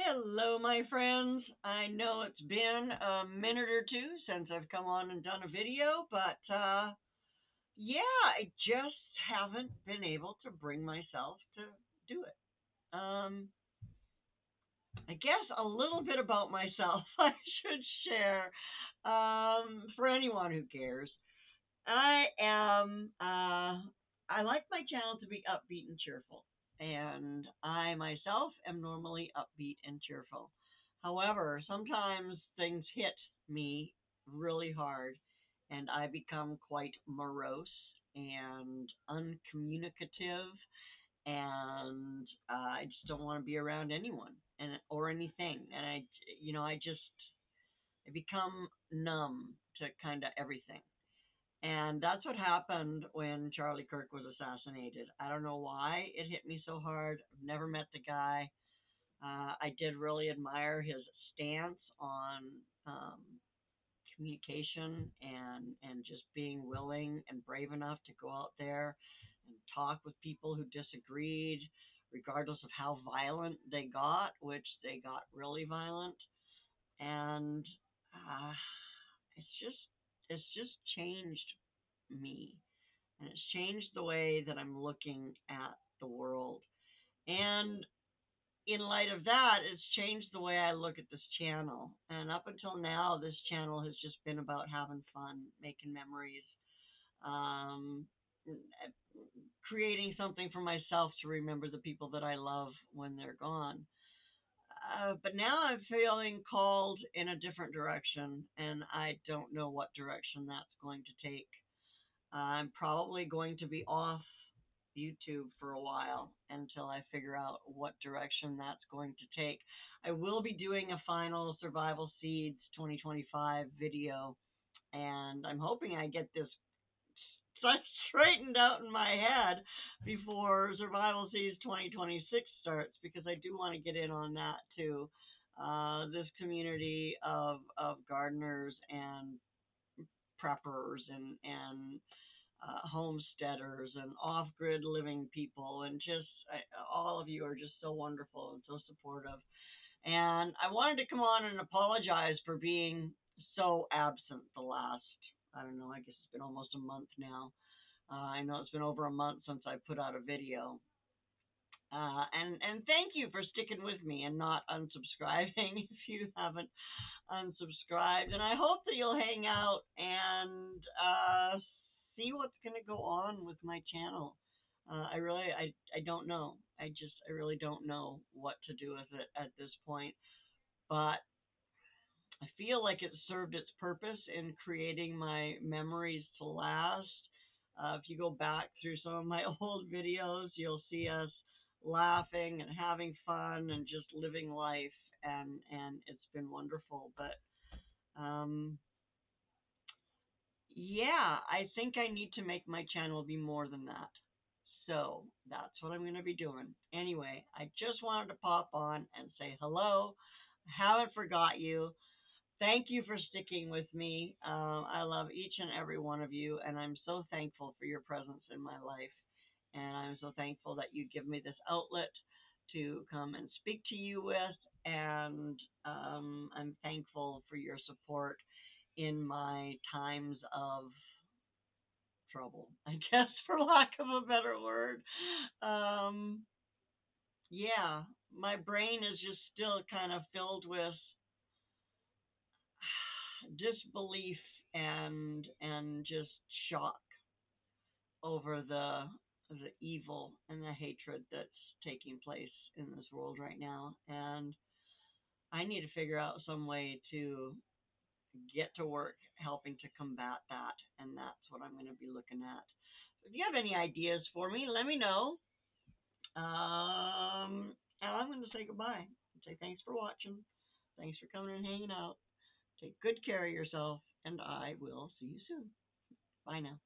Hello, my friends. I know it's been a minute or two since I've come on and done a video, but yeah, I just haven't been able to bring myself to do it. I guess a little bit about myself I should share for anyone who cares. I am, I like my channel to be upbeat and cheerful. And I myself am normally upbeat and cheerful. However, sometimes things hit me really hard and I become quite morose and uncommunicative and I just don't want to be around anyone and or anything. And I become numb to kind of everything. And that's what happened when Charlie Kirk was assassinated. I don't know why it hit me so hard. I've never met the guy. I did really admire his stance on um, communication and just being willing and brave enough to go out there and talk with people who disagreed, regardless of how violent they got, which they got really violent. And uh, it's just it's just changed me and it's changed the way that I'm looking at the world. And in light of that, it's changed the way I look at this channel. And up until now, this channel has just been about having fun, making memories, um, creating something for myself to remember the people that I love when they're gone. But now I'm feeling called in a different direction, and I don't know what direction that's going to take. I'm probably going to be off YouTube for a while until I figure out what direction that's going to take. I will be doing a final Survival Seeds 2025 video, and I'm hoping I get this straightened out in my head before Survival Seeds 2026 starts because I do want to get in on that too. This community of gardeners and preppers and homesteaders and off-grid living people, and just all of you are just so wonderful and so supportive. And I wanted to come on and apologize for being so absent the last, I don't know, I guess it's been almost a month now. I know it's been over a month since I put out a video. And thank you for sticking with me and not unsubscribing if you haven't unsubscribed. And I hope that you'll hang out and see what's going to go on with my channel. I don't know. I really don't know what to do with it at this point. But I feel like it served its purpose in creating my memories to last. If you go back through some of my old videos, you'll see us laughing and having fun and just living life, and it's been wonderful. But um, yeah, I think I need to make my channel be more than that. So that's what I'm going to be doing. Anyway, I just wanted to pop on and say hello. I haven't forgot you. Thank you for sticking with me. I love each and every one of you, and I'm so thankful for your presence in my life. And I'm so thankful that you give me this outlet to come and speak to you with. And I'm thankful for your support in my times of trouble, I guess, for lack of a better word. Um, yeah, my brain is just still kind of filled with disbelief and just shock over the evil and the hatred that's taking place in this world right now. And I need to figure out some way to get to work helping to combat that. And that's what I'm going to be looking at. So if you have any ideas for me, let me know. And I'm going to say goodbye and say thanks for watching. Thanks for coming and hanging out. Take good care of yourself, and I will see you soon. Bye now.